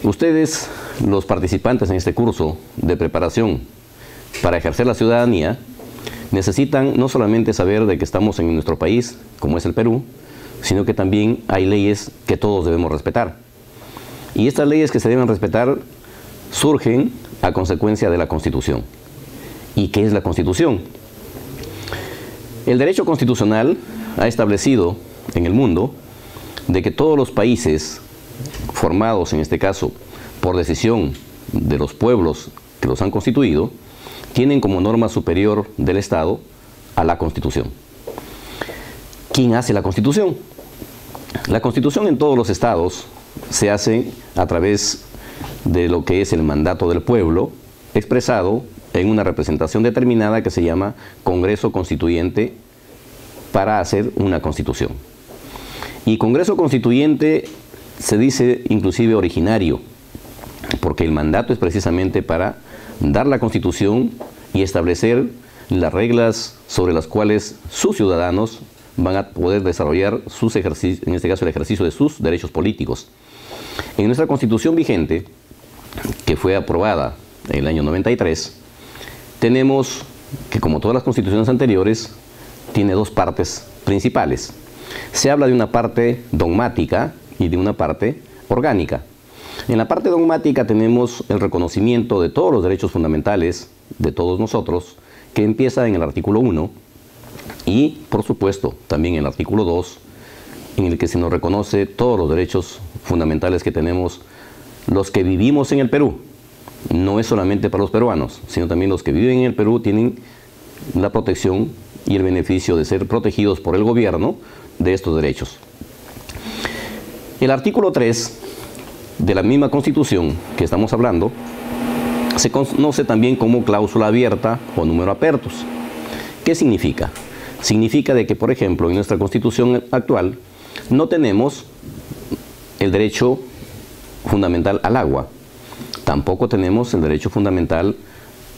Ustedes, los participantes en este curso de preparación para ejercer la ciudadanía, necesitan no solamente saber de que estamos en nuestro país, como es el Perú, sino que también hay leyes que todos debemos respetar. Y estas leyes que se deben respetar surgen a consecuencia de la Constitución. ¿Y qué es la Constitución? El derecho constitucional ha establecido en el mundo de que todos los países formados, en este caso, por decisión de los pueblos que los han constituido, tienen como norma superior del Estado a la Constitución. ¿Quién hace la Constitución? La Constitución en todos los estados se hace a través de lo que es el mandato del pueblo, expresado en una representación determinada que se llama Congreso Constituyente para hacer una Constitución. Y Congreso Constituyente se dice inclusive originario, porque el mandato es precisamente para dar la Constitución y establecer las reglas sobre las cuales sus ciudadanos van a poder desarrollar sus ejercicios, en este caso el ejercicio de sus derechos políticos. En nuestra Constitución vigente, que fue aprobada en el año 93, tenemos que, como todas las constituciones anteriores, tiene dos partes principales. Se habla de una parte dogmática y de una parte orgánica. En la parte dogmática tenemos el reconocimiento de todos los derechos fundamentales de todos nosotros, que empieza en el artículo 1 y, por supuesto, también en el artículo 2, en el que se nos reconoce todos los derechos fundamentales que tenemos los que vivimos en el Perú. No es solamente para los peruanos, sino también los que viven en el Perú tienen la protección y el beneficio de ser protegidos por el gobierno de estos derechos. El artículo 3 de la misma Constitución que estamos hablando se conoce también como cláusula abierta o número apertus. ¿Qué significa? Significa de que, por ejemplo, en nuestra Constitución actual no tenemos el derecho fundamental al agua, tampoco tenemos el derecho fundamental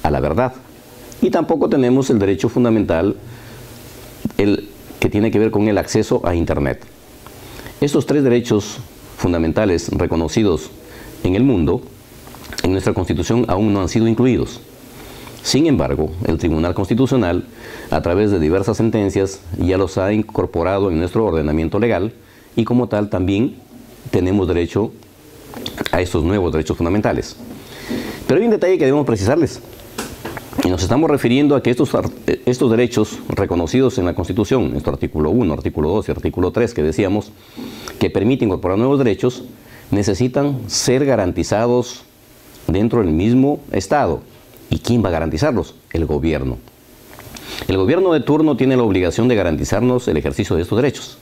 a la verdad y tampoco tenemos el derecho fundamental que tiene que ver con el acceso a Internet. Estos tres derechos fundamentales reconocidos en el mundo, en nuestra Constitución aún no han sido incluidos. Sin embargo, el Tribunal Constitucional, a través de diversas sentencias, ya los ha incorporado en nuestro ordenamiento legal y como tal también tenemos derecho a estos nuevos derechos fundamentales. Pero hay un detalle que debemos precisarles. Y nos estamos refiriendo a que estos derechos reconocidos en la Constitución, nuestro artículo 1, artículo 2 y artículo 3 que decíamos, que permite incorporar nuevos derechos, necesitan ser garantizados dentro del mismo Estado. ¿Y quién va a garantizarlos? El gobierno. El gobierno de turno tiene la obligación de garantizarnos el ejercicio de estos derechos.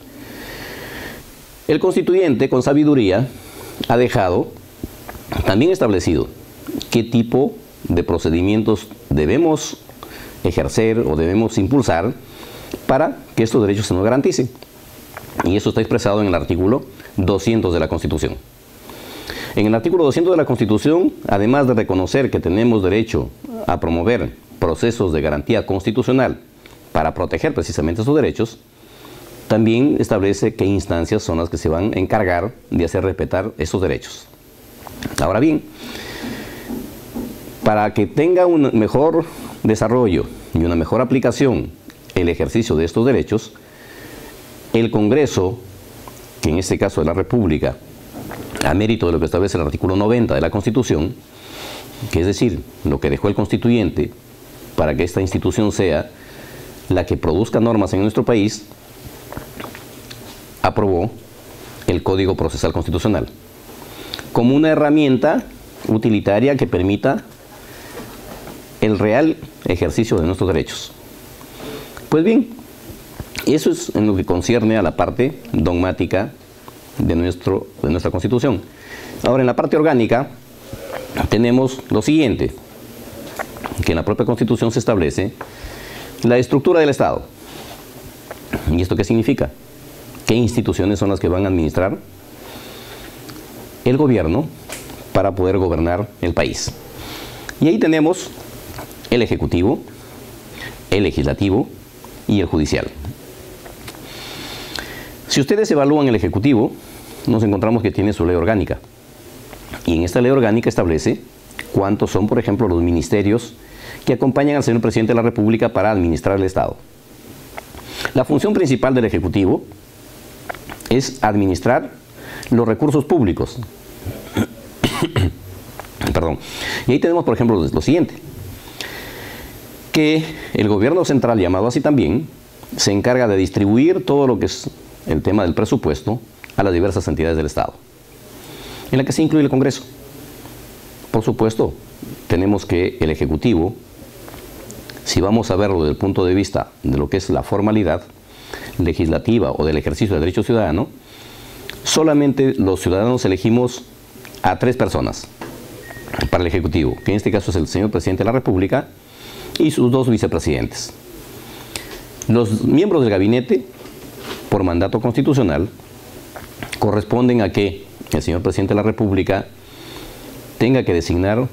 El constituyente, con sabiduría, ha dejado también establecido qué tipo de procedimientos debemos ejercer o debemos impulsar para que estos derechos se nos garanticen. Y eso está expresado en el artículo 200 de la Constitución. En el artículo 200 de la Constitución, además de reconocer que tenemos derecho a promover procesos de garantía constitucional para proteger precisamente esos derechos, también establece qué instancias son las que se van a encargar de hacer respetar esos derechos. Ahora bien, para que tenga un mejor desarrollo y una mejor aplicación el ejercicio de estos derechos, el Congreso, que en este caso es la República, a mérito de lo que establece el artículo 90 de la Constitución, que es decir, lo que dejó el constituyente para que esta institución sea la que produzca normas en nuestro país, aprobó el Código Procesal Constitucional como una herramienta utilitaria que permita el real ejercicio de nuestros derechos. Pues bien, eso es en lo que concierne a la parte dogmática de nuestra Constitución. Ahora, en la parte orgánica tenemos lo siguiente, que en la propia Constitución se establece la estructura del Estado. ¿Y esto qué significa? ¿Qué instituciones son las que van a administrar el gobierno para poder gobernar el país? Y ahí tenemos el Ejecutivo, el Legislativo y el Judicial. Si ustedes evalúan el Ejecutivo, nos encontramos que tiene su ley orgánica. Y en esta ley orgánica establece cuántos son, por ejemplo, los ministerios que acompañan al señor presidente de la República para administrar el Estado. La función principal del Ejecutivo es administrar los recursos públicos. Perdón. Y ahí tenemos, por ejemplo, lo siguiente, que el gobierno central, llamado así también, se encarga de distribuir todo lo que es el tema del presupuesto a las diversas entidades del Estado, en la que se incluye el Congreso. Por supuesto, tenemos que el Ejecutivo, si vamos a verlo desde el punto de vista de lo que es la formalidad legislativa o del ejercicio del derecho ciudadano, solamente los ciudadanos elegimos a 3 personas para el Ejecutivo, que en este caso es el señor presidente de la República y sus 2 vicepresidentes. Los miembros del gabinete, por mandato constitucional, corresponden a que el señor presidente de la República tenga que designar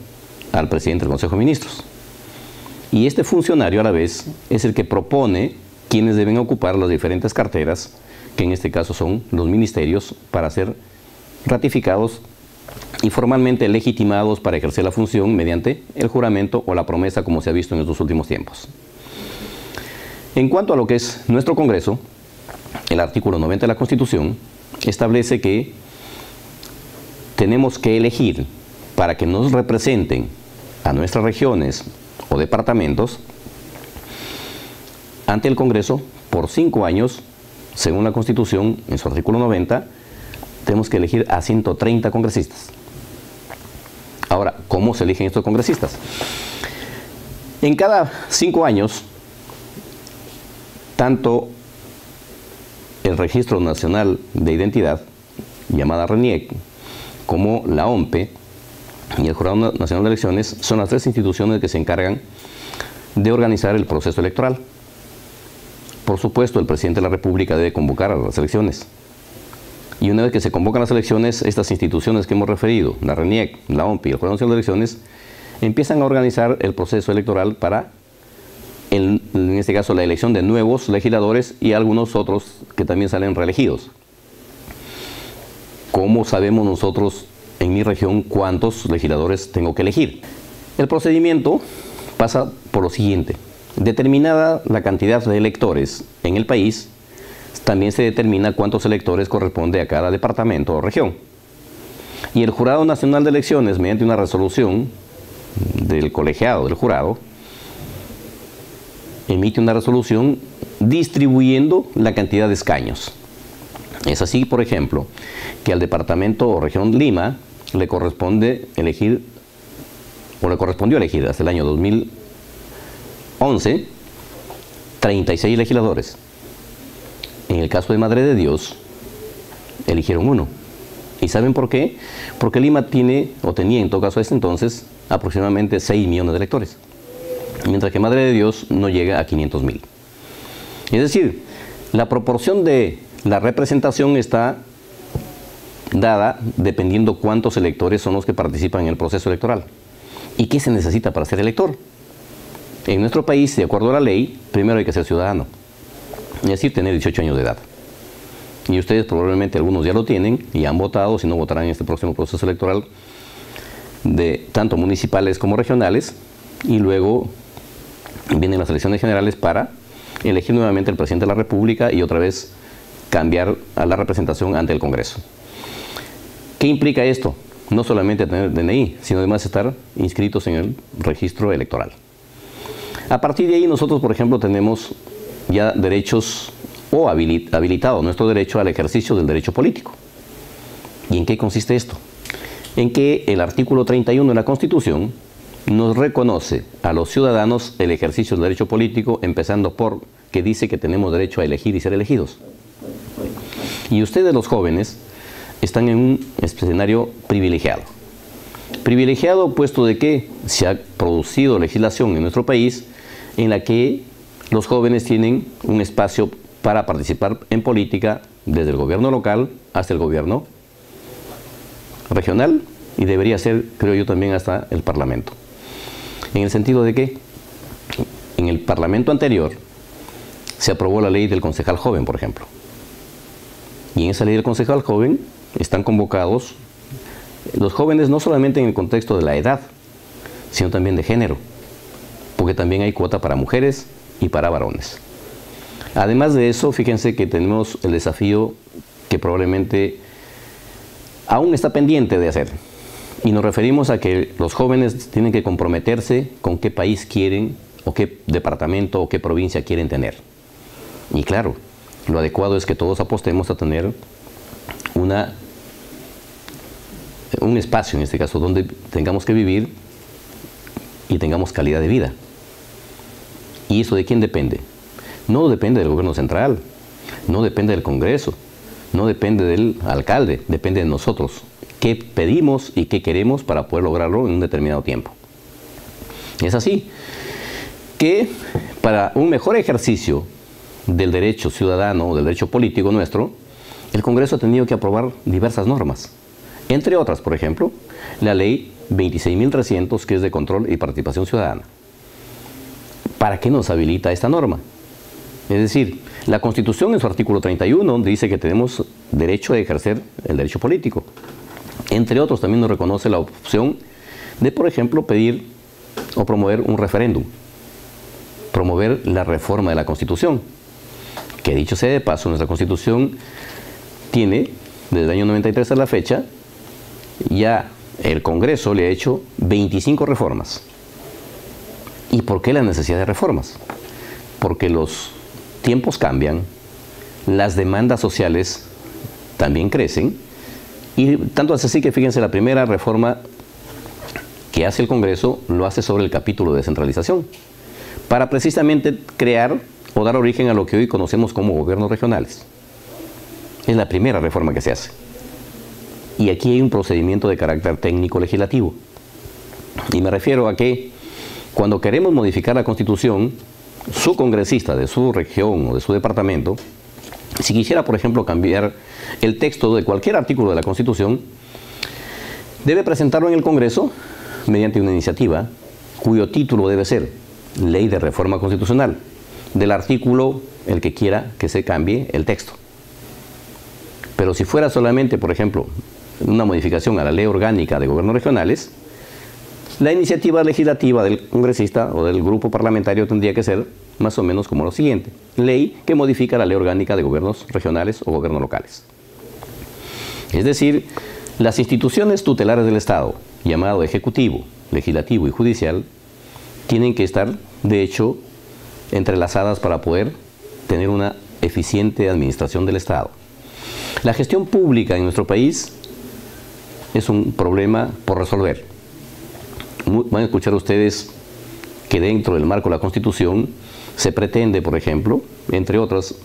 al presidente del Consejo de Ministros. Y este funcionario a la vez es el que propone quienes deben ocupar las diferentes carteras, que en este caso son los ministerios, para ser ratificados y formalmente legitimados para ejercer la función mediante el juramento o la promesa, como se ha visto en estos últimos tiempos. En cuanto a lo que es nuestro Congreso, el artículo 90 de la Constitución establece que tenemos que elegir para que nos representen a nuestras regiones o departamentos ante el Congreso por 5 años, según la Constitución, en su artículo 90, tenemos que elegir a 130 congresistas. Ahora, ¿cómo se eligen estos congresistas? En cada 5 años, tanto el Registro Nacional de Identidad, llamada RENIEC, como la OMPE y el Jurado Nacional de Elecciones son las 3 instituciones que se encargan de organizar el proceso electoral. Por supuesto, el presidente de la República debe convocar a las elecciones. Y una vez que se convocan las elecciones, estas instituciones que hemos referido, la RENIEC, la OMPE y el Jurado Nacional de Elecciones, empiezan a organizar el proceso electoral para, en este caso, la elección de nuevos legisladores y algunos otros que también salen reelegidos. ¿Cómo sabemos nosotros en mi región cuántos legisladores tengo que elegir? El procedimiento pasa por lo siguiente. Determinada la cantidad de electores en el país, también se determina cuántos electores corresponde a cada departamento o región. Y el Jurado Nacional de Elecciones, mediante una resolución del colegiado del jurado, emite una resolución distribuyendo la cantidad de escaños. Es así, por ejemplo, que al departamento o región Lima le corresponde elegir, o le correspondió elegir hasta el año 2011, 36 legisladores. En el caso de Madre de Dios, eligieron 1. ¿Y saben por qué? Porque Lima tiene, o tenía en todo caso a este entonces, aproximadamente 6 millones de electores, mientras que Madre de Dios no llega a 500.000. Es decir, la proporción de la representación está dada dependiendo cuántos electores son los que participan en el proceso electoral. ¿Y qué se necesita para ser elector? En nuestro país, de acuerdo a la ley, primero hay que ser ciudadano, es decir, tener 18 años de edad. Y ustedes probablemente algunos ya lo tienen y han votado, si no votarán en este próximo proceso electoral, de tanto municipales como regionales, y luego vienen las elecciones generales para elegir nuevamente el presidente de la República y otra vez cambiar a la representación ante el Congreso. ¿Qué implica esto? No solamente tener DNI, sino además estar inscritos en el registro electoral. A partir de ahí nosotros, por ejemplo, tenemos ya derechos o habilitado nuestro derecho al ejercicio del derecho político. ¿Y en qué consiste esto? En que el artículo 31 de la Constitución nos reconoce a los ciudadanos el ejercicio del derecho político, empezando por que dice que tenemos derecho a elegir y ser elegidos. Y ustedes, los jóvenes, están en un escenario privilegiado. Privilegiado puesto de que se ha producido legislación en nuestro país en la que los jóvenes tienen un espacio para participar en política desde el gobierno local hasta el gobierno regional y debería ser, creo yo, también hasta el Parlamento. En el sentido de que en el Parlamento anterior se aprobó la ley del concejal joven, por ejemplo. Y en esa ley del concejal joven están convocados Los jóvenes no solamente en el contexto de la edad, sino también de género, porque también hay cuota para mujeres y para varones. Además de eso, fíjense que tenemos el desafío que probablemente aún está pendiente de hacer. Y nos referimos a que los jóvenes tienen que comprometerse con qué país quieren, o qué departamento, o qué provincia quieren tener. Y claro, lo adecuado es que todos apostemos a tener un espacio, en este caso, donde tengamos que vivir y tengamos calidad de vida. ¿Y eso de quién depende? No depende del gobierno central, no depende del Congreso, no depende del alcalde, depende de nosotros. ¿Qué pedimos y qué queremos para poder lograrlo en un determinado tiempo? Es así que para un mejor ejercicio del derecho ciudadano o del derecho político nuestro, el Congreso ha tenido que aprobar diversas normas. Entre otras, por ejemplo, la ley 26.300, que es de control y participación ciudadana. ¿Para qué nos habilita esta norma? Es decir, la Constitución en su artículo 31 dice que tenemos derecho a ejercer el derecho político. Entre otros, también nos reconoce la opción de, por ejemplo, pedir o promover un referéndum, promover la reforma de la Constitución, que dicho sea de paso, nuestra Constitución tiene, desde el año 93 a la fecha, ya el Congreso le ha hecho 25 reformas. ¿Y por qué la necesidad de reformas? Porque los tiempos cambian, las demandas sociales también crecen, y tanto es así que fíjense, la primera reforma que hace el Congreso lo hace sobre el capítulo de descentralización, para precisamente crear o dar origen a lo que hoy conocemos como gobiernos regionales. Es la primera reforma que se hace. Y aquí hay un procedimiento de carácter técnico legislativo. Y me refiero a que cuando queremos modificar la Constitución, su congresista de su región o de su departamento, si quisiera, por ejemplo, cambiar el texto de cualquier artículo de la Constitución, debe presentarlo en el Congreso mediante una iniciativa cuyo título debe ser Ley de Reforma Constitucional, del artículo el que quiera que se cambie el texto. Pero si fuera solamente, por ejemplo, una modificación a la Ley Orgánica de Gobiernos Regionales, la iniciativa legislativa del congresista o del grupo parlamentario tendría que ser más o menos como lo siguiente: ley que modifica la Ley Orgánica de Gobiernos Regionales o Gobiernos Locales. Es decir, las instituciones tutelares del Estado, llamado Ejecutivo, Legislativo y Judicial, tienen que estar, de hecho, entrelazadas para poder tener una eficiente administración del Estado. La gestión pública en nuestro país es un problema por resolver. Van a escuchar ustedes que dentro del marco de la Constitución se pretende, por ejemplo, entre otras,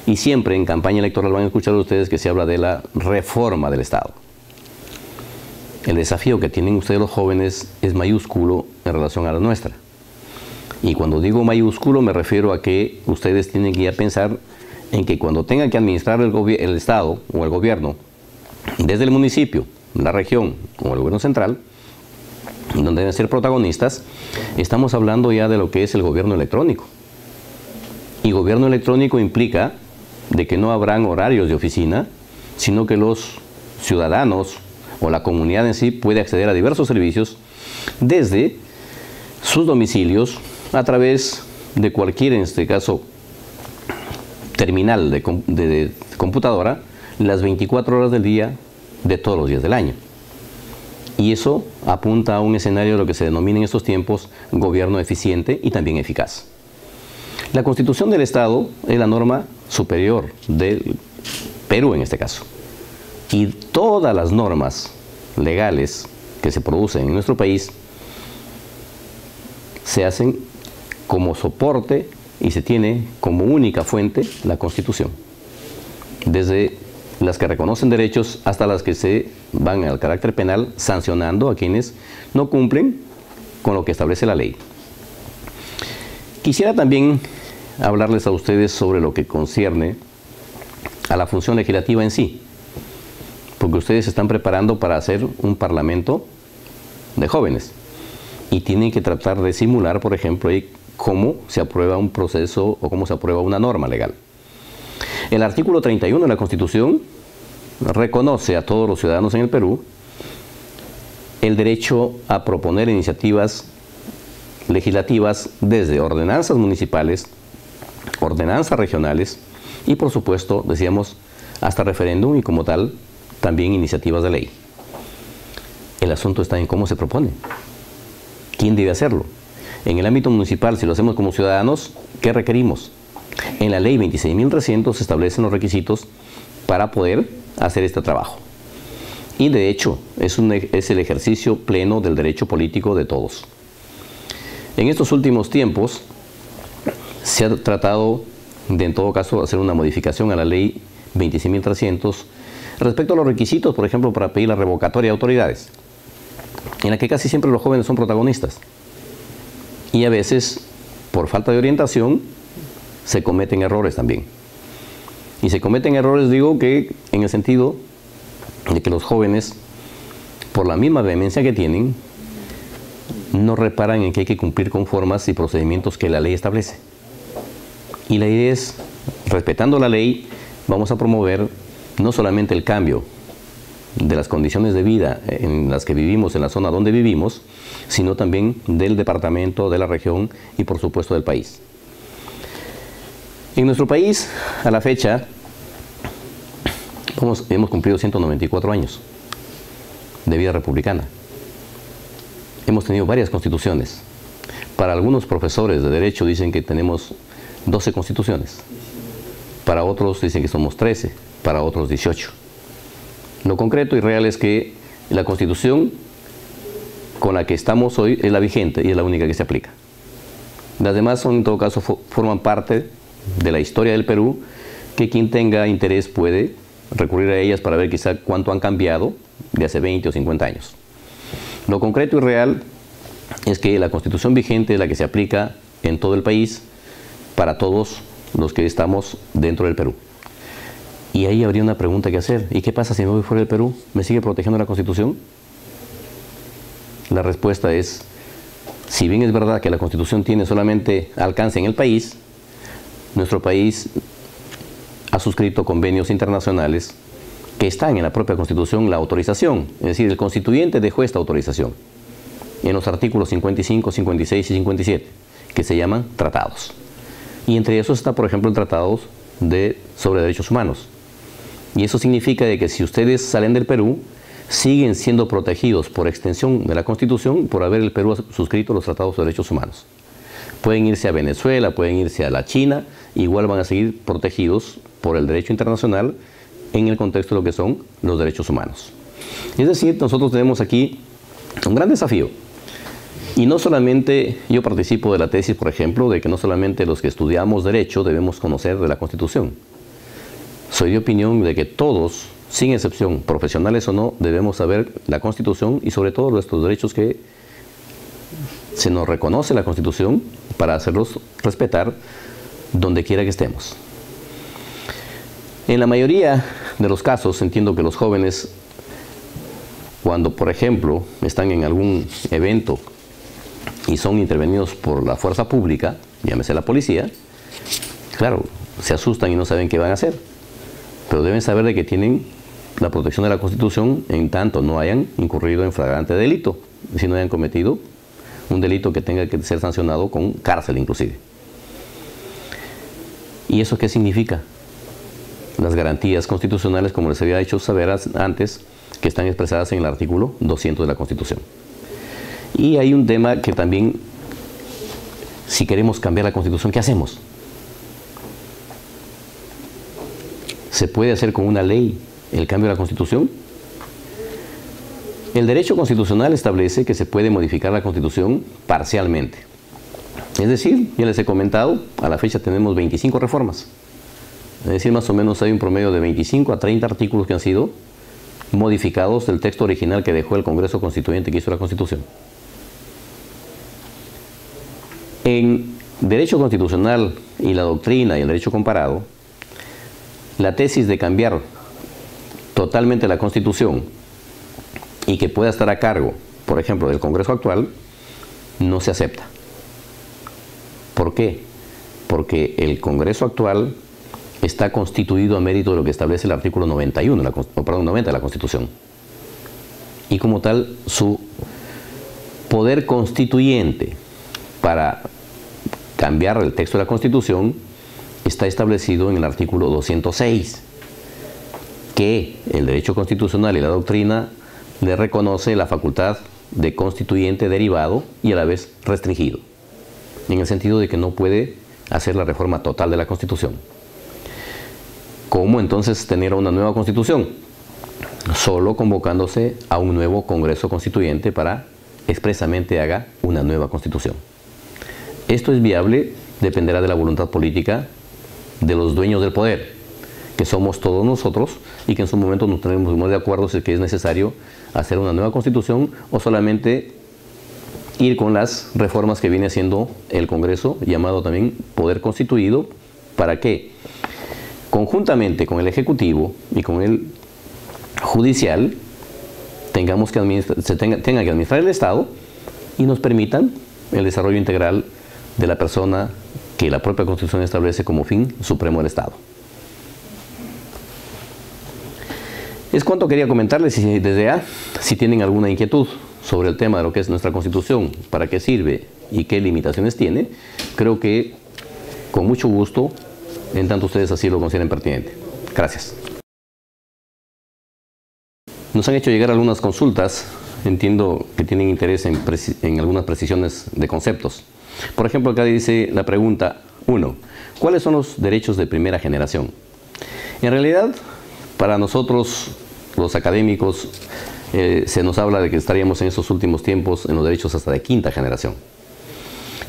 y siempre en campaña electoral van a escuchar ustedes que se habla de la reforma del Estado. El desafío que tienen ustedes los jóvenes es mayúsculo en relación a la nuestra. Y cuando digo mayúsculo me refiero a que ustedes tienen que ya pensar en que cuando tengan que administrar el Estado o el gobierno desde el municipio, la región o el gobierno central, donde deben ser protagonistas, estamos hablando ya de lo que es el gobierno electrónico. Y gobierno electrónico implica de que no habrán horarios de oficina, sino que los ciudadanos o la comunidad en sí puede acceder a diversos servicios desde sus domicilios a través de cualquier, en este caso, terminal de computadora, las 24 horas del día de todos los días del año. Y eso apunta a un escenario de lo que se denomina en estos tiempos gobierno eficiente y también eficaz. La Constitución del Estado es la norma superior del Perú en este caso. Y todas las normas legales que se producen en nuestro país se hacen como soporte y se tiene como única fuente la Constitución. Desde las que reconocen derechos hasta las que se van al carácter penal sancionando a quienes no cumplen con lo que establece la ley. Quisiera también hablarles a ustedes sobre lo que concierne a la función legislativa en sí, porque ustedes se están preparando para hacer un parlamento de jóvenes y tienen que tratar de simular, por ejemplo, cómo se aprueba un proceso o cómo se aprueba una norma legal. El artículo 31 de la Constitución reconoce a todos los ciudadanos en el Perú el derecho a proponer iniciativas legislativas desde ordenanzas municipales, ordenanzas regionales y, por supuesto, decíamos, hasta referéndum y como tal, también iniciativas de ley. El asunto está en cómo se propone. ¿Quién debe hacerlo? En el ámbito municipal, si lo hacemos como ciudadanos, ¿qué requerimos? En la ley 26.300 se establecen los requisitos para poder hacer este trabajo. Y de hecho, es el ejercicio pleno del derecho político de todos. En estos últimos tiempos se ha tratado de, en todo caso, hacer una modificación a la ley 26.300 respecto a los requisitos, por ejemplo, para pedir la revocatoria de autoridades, en la que casi siempre los jóvenes son protagonistas. Y a veces, por falta de orientación, se cometen errores también. Y se cometen errores, digo, que en el sentido de que los jóvenes, por la misma vehemencia que tienen, no reparan en que hay que cumplir con formas y procedimientos que la ley establece. Y la idea es, respetando la ley, vamos a promover no solamente el cambio de las condiciones de vida en las que vivimos, en la zona donde vivimos, sino también del departamento, de la región y por supuesto del país. En nuestro país, a la fecha, hemos cumplido 194 años de vida republicana. Hemos tenido varias constituciones. Para algunos profesores de derecho dicen que tenemos 12 constituciones. Para otros dicen que somos 13, para otros 18. Lo concreto y real es que la Constitución con la que estamos hoy es la vigente y es la única que se aplica. Las demás son, en todo caso, forman parte de la historia del Perú, que quien tenga interés puede recurrir a ellas para ver quizá cuánto han cambiado de hace 20 o 50 años. Lo concreto y real es que la Constitución vigente es la que se aplica en todo el país para todos los que estamos dentro del Perú. Y ahí habría una pregunta que hacer. ¿Y qué pasa si me voy fuera del Perú? ¿Me sigue protegiendo la Constitución? La respuesta es, si bien es verdad que la Constitución tiene solamente alcance en el país, nuestro país ha suscrito convenios internacionales que están en la propia Constitución la autorización. Es decir, el constituyente dejó esta autorización en los artículos 55, 56 y 57, que se llaman tratados. Y entre esos está, por ejemplo, el Tratado sobre Derechos Humanos. Y eso significa de que si ustedes salen del Perú, siguen siendo protegidos por extensión de la Constitución por haber el Perú suscrito los tratados de derechos humanos. Pueden irse a Venezuela, pueden irse a la China, igual van a seguir protegidos por el derecho internacional en el contexto de lo que son los derechos humanos. Es decir, nosotros tenemos aquí un gran desafío. Y no solamente yo participo de la tesis, por ejemplo, de que no solamente los que estudiamos derecho debemos conocer de la Constitución. Soy de opinión de que todos, sin excepción, profesionales o no, debemos saber la Constitución y sobre todo nuestros derechos que se nos reconoce la Constitución para hacerlos respetar donde quiera que estemos. En la mayoría de los casos entiendo que los jóvenes, cuando por ejemplo están en algún evento y son intervenidos por la fuerza pública, llámese la policía, claro, se asustan y no saben qué van a hacer. Pero deben saber de que tienen la protección de la Constitución en tanto no hayan incurrido en flagrante delito, si no hayan cometido un delito que tenga que ser sancionado con cárcel inclusive. ¿Y eso qué significa? Las garantías constitucionales, como les había hecho saber antes, que están expresadas en el artículo 200 de la Constitución. Y hay un tema que también, si queremos cambiar la Constitución, ¿qué hacemos? ¿Se puede hacer con una ley el cambio de la Constitución? El derecho constitucional establece que se puede modificar la Constitución parcialmente. Es decir, ya les he comentado, a la fecha tenemos 25 reformas. Es decir, más o menos hay un promedio de 25 a 30 artículos que han sido modificados del texto original que dejó el Congreso Constituyente que hizo la Constitución. En derecho constitucional y la doctrina y el derecho comparado, la tesis de cambiar totalmente la Constitución y que pueda estar a cargo, por ejemplo, del Congreso actual, no se acepta. ¿Por qué? Porque el Congreso actual está constituido a mérito de lo que establece el artículo 90 de la Constitución. y como tal su poder constituyente para cambiar el texto de la Constitución está establecido en el artículo 206, que el derecho constitucional y la doctrina le reconoce la facultad de constituyente derivado y a la vez restringido, en el sentido de que no puede hacer la reforma total de la Constitución. ¿Cómo entonces tener una nueva Constitución? Solo convocándose a un nuevo Congreso Constituyente para expresamente haga una nueva Constitución. Esto es viable, dependerá de la voluntad política de los dueños del poder, que somos todos nosotros, y que en su momento nos tenemos de acuerdo si es que es necesario hacer una nueva Constitución o solamente ir con las reformas que viene haciendo el Congreso, llamado también Poder Constituido, para que conjuntamente con el Ejecutivo y con el Judicial tenga que administrar el Estado y nos permitan el desarrollo integral de la persona que la propia Constitución establece como fin supremo del Estado. Es cuanto quería comentarles, y desde ya, si tienen alguna inquietud sobre el tema de lo que es nuestra Constitución, para qué sirve y qué limitaciones tiene, creo que con mucho gusto, en tanto ustedes así lo consideren pertinente. Gracias. Nos han hecho llegar algunas consultas, entiendo que tienen interés en algunas precisiones de conceptos. Por ejemplo, acá dice la pregunta 1. ¿Cuáles son los derechos de primera generación? En realidad, para nosotros, los académicos, se nos habla de que estaríamos en estos últimos tiempos en los derechos hasta de quinta generación.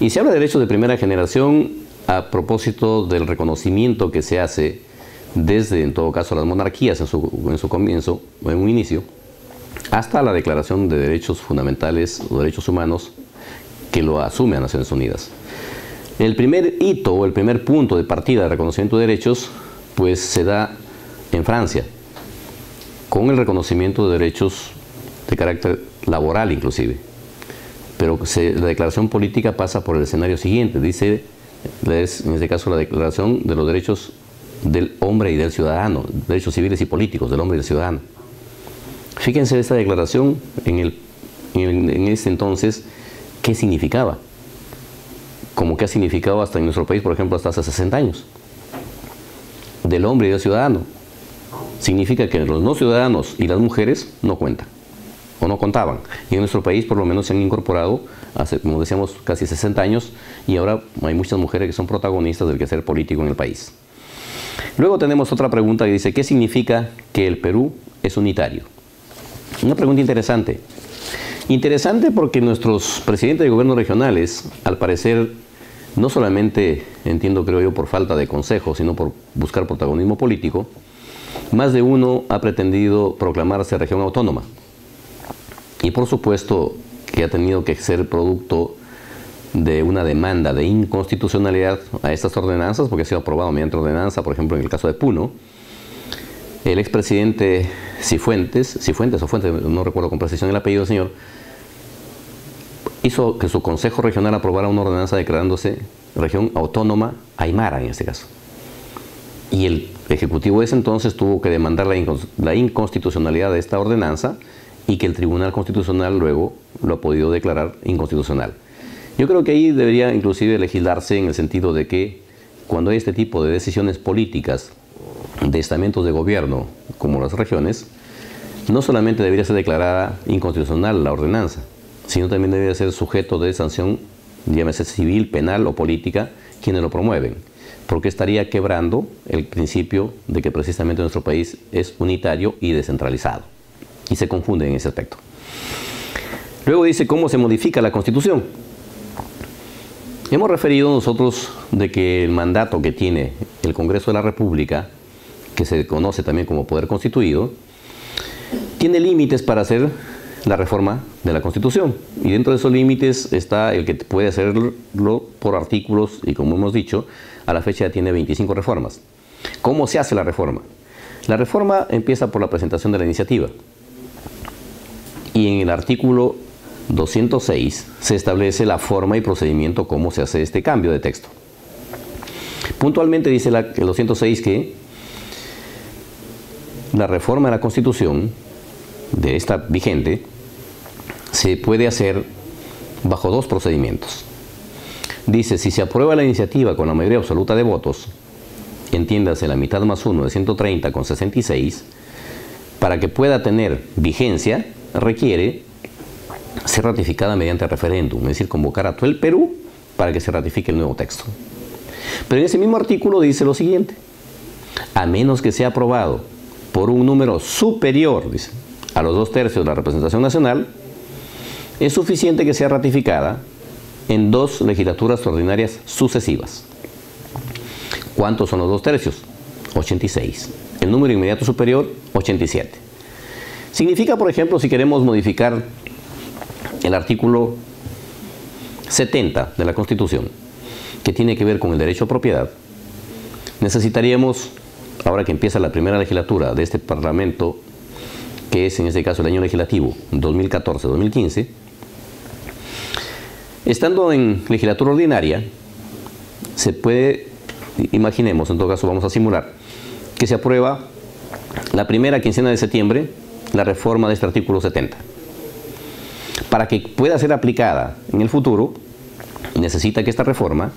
Y se habla de derechos de primera generación a propósito del reconocimiento que se hace desde, en todo caso, las monarquías en su comienzo, o en un inicio, hasta la Declaración de Derechos Fundamentales o Derechos Humanos que lo asume a Naciones Unidas. El primer hito o el primer punto de partida de reconocimiento de derechos pues se da en Francia, con el reconocimiento de derechos de carácter laboral inclusive. Pero la declaración política pasa por el escenario siguiente, dice, en este caso la Declaración de los Derechos del Hombre y del Ciudadano, derechos civiles y políticos del hombre y del ciudadano. Fíjense esta declaración en ese entonces, ¿qué significaba? Como que ha significado hasta en nuestro país, por ejemplo, hasta hace 60 años. Del hombre y del ciudadano. Significa que los no ciudadanos y las mujeres no cuentan, o no contaban. Y en nuestro país por lo menos se han incorporado hace, como decíamos, casi 60 años, y ahora hay muchas mujeres que son protagonistas del quehacer político en el país. Luego tenemos otra pregunta que dice, ¿qué significa que el Perú es unitario? Una pregunta interesante. Interesante porque nuestros presidentes de gobiernos regionales, al parecer, no solamente, creo yo, por falta de consejo, sino por buscar protagonismo político, más de uno ha pretendido proclamarse región autónoma. Y por supuesto que ha tenido que ser producto de una demanda de inconstitucionalidad a estas ordenanzas, porque ha sido aprobado mediante ordenanza, por ejemplo, en el caso de Puno. El expresidente Cifuentes, no recuerdo con precisión el apellido del señor, hizo que su Consejo Regional aprobara una ordenanza declarándose región autónoma aymara en este caso. Y el Ejecutivo de ese entonces tuvo que demandar la inconstitucionalidad de esta ordenanza y que el Tribunal Constitucional luego lo ha podido declarar inconstitucional. Yo creo que ahí debería inclusive legislarse en el sentido de que cuando hay este tipo de decisiones políticas de estamentos de gobierno como las regiones, no solamente debería ser declarada inconstitucional la ordenanza, sino también debería ser sujeto de sanción, llámese civil, penal o política, quienes lo promueven, porque estaría quebrando el principio de que precisamente nuestro país es unitario y descentralizado, y se confunde en ese aspecto. Luego dice cómo se modifica la Constitución. Hemos referido nosotros de que el mandato que tiene el Congreso de la República, que se conoce también como Poder Constituido, tiene límites para hacer la reforma de la Constitución. Y dentro de esos límites está el que puede hacerlo por artículos, y como hemos dicho, a la fecha tiene 25 reformas. ¿Cómo se hace la reforma? La reforma empieza por la presentación de la iniciativa. Y en el artículo 206 se establece la forma y procedimiento cómo se hace este cambio de texto. Puntualmente dice el 206 que la reforma de la Constitución de esta vigente se puede hacer bajo dos procedimientos. Dice, si se aprueba la iniciativa con la mayoría absoluta de votos, entiéndase la mitad más 1 de 130 con 66, para que pueda tener vigencia, requiere ser ratificada mediante referéndum, es decir, convocar a todo el Perú para que se ratifique el nuevo texto. Pero en ese mismo artículo dice lo siguiente: a menos que sea aprobado por un número superior, dice, a los 2/3 de la representación nacional, es suficiente que sea ratificada en 2 legislaturas ordinarias sucesivas. ¿Cuántos son los 2/3? 86. El número inmediato superior, 87. Significa, por ejemplo, si queremos modificar el artículo 70 de la Constitución, que tiene que ver con el derecho a propiedad, necesitaríamos, ahora que empieza la primera legislatura de este Parlamento, que es en este caso el año legislativo 2014-2015, estando en legislatura ordinaria, se puede, imaginemos, en todo caso vamos a simular, que se aprueba la primera quincena de septiembre la reforma de este artículo 70. Para que pueda ser aplicada en el futuro, necesita que esta reforma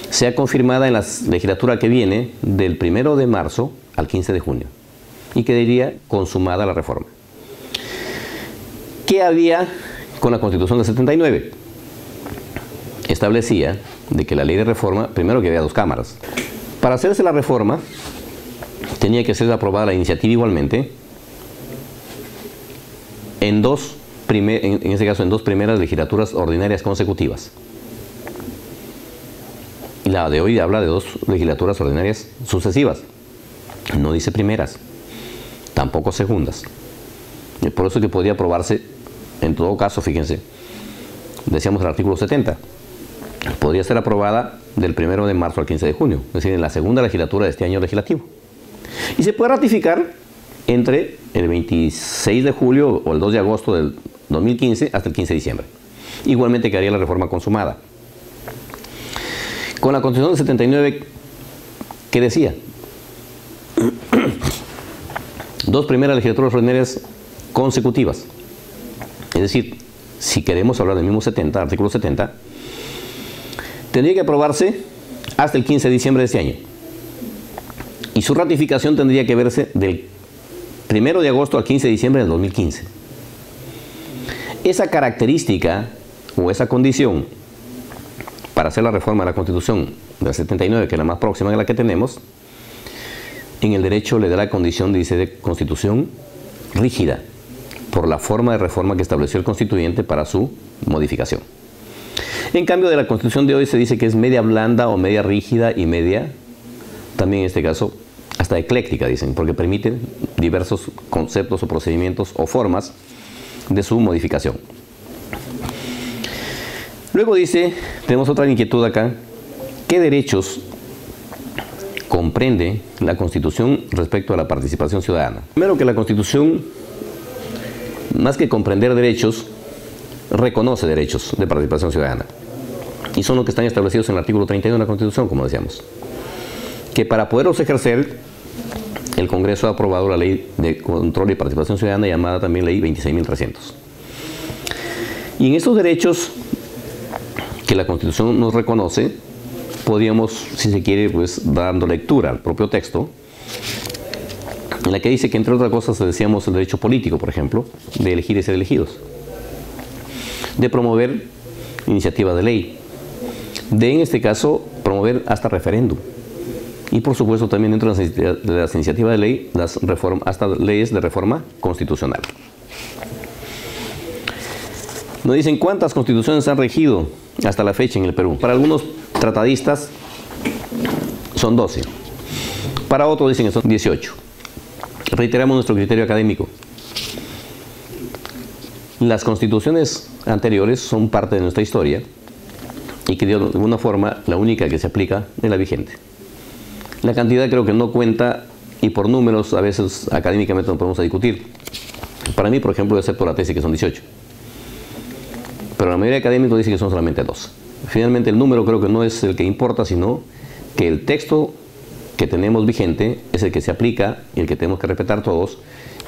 sea confirmada en la legislatura que viene del 1 de marzo al 15 de junio y quedaría consumada la reforma. ¿Qué había con la Constitución del 79? Establecía de que la ley de reforma, primero que había 2 cámaras. Para hacerse la reforma, tenía que ser aprobada la iniciativa igualmente en en este caso en 2 primeras legislaturas ordinarias consecutivas. Y la de hoy habla de 2 legislaturas ordinarias sucesivas. No dice primeras, tampoco segundas. Y por eso que podría aprobarse, en todo caso, fíjense, decíamos el artículo 70, podría ser aprobada del 1 de marzo al 15 de junio, es decir, en la segunda legislatura de este año legislativo. Y se puede ratificar entre el 26 de julio o el 2 de agosto del 2015 hasta el 15 de diciembre. Igualmente quedaría la reforma consumada. Con la Constitución del 79, ¿qué decía? 2 primeras legislaturas ordinarias consecutivas. Es decir, si queremos hablar del mismo 70, artículo 70, tendría que aprobarse hasta el 15 de diciembre de este año. Y su ratificación tendría que verse del 1 de agosto al 15 de diciembre del 2015. Esa característica o esa condición para hacer la reforma de la Constitución del 79, que es la más próxima de la que tenemos, en el derecho le da la condición, dice, de constitución rígida, por la forma de reforma que estableció el constituyente para su modificación. En cambio, de la Constitución de hoy se dice que es media blanda o media rígida y media, también en este caso, hasta ecléctica, dicen, porque permite diversos conceptos o procedimientos o formas de su modificación. Luego dice, tenemos otra inquietud acá, ¿qué derechos comprende la Constitución respecto a la participación ciudadana? Primero, que la Constitución, más que comprender derechos, reconoce derechos de participación ciudadana. Y son los que están establecidos en el artículo 31 de la Constitución, como decíamos. Que para poderlos ejercer, el Congreso ha aprobado la Ley de Control y Participación Ciudadana, llamada también Ley 26.300. Y en estos derechos que la Constitución nos reconoce, podríamos, si se quiere, pues dando lectura al propio texto, en la que dice que, entre otras cosas, decíamos el derecho político, por ejemplo, de elegir y ser elegidos, de promover iniciativas de ley, de, en este caso, promover hasta referéndum, y por supuesto también dentro de las iniciativas de ley, hasta leyes de reforma constitucional. Nos dicen cuántas constituciones han regido hasta la fecha en el Perú. Para algunos tratadistas son 12, para otros dicen que son 18. Reiteramos nuestro criterio académico. Las constituciones anteriores son parte de nuestra historia y que de alguna forma la única que se aplica es la vigente. La cantidad creo que no cuenta, y por números a veces académicamente no podemos discutir. Para mí, por ejemplo, yo acepto la tesis que son 18. Pero la mayoría de académicos dice que son solamente 2. Finalmente el número creo que no es el que importa, sino que el texto que tenemos vigente es el que se aplica y el que tenemos que respetar todos.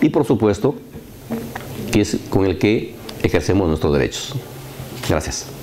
Y por supuesto, que es con el que ejercemos nuestros derechos. Gracias.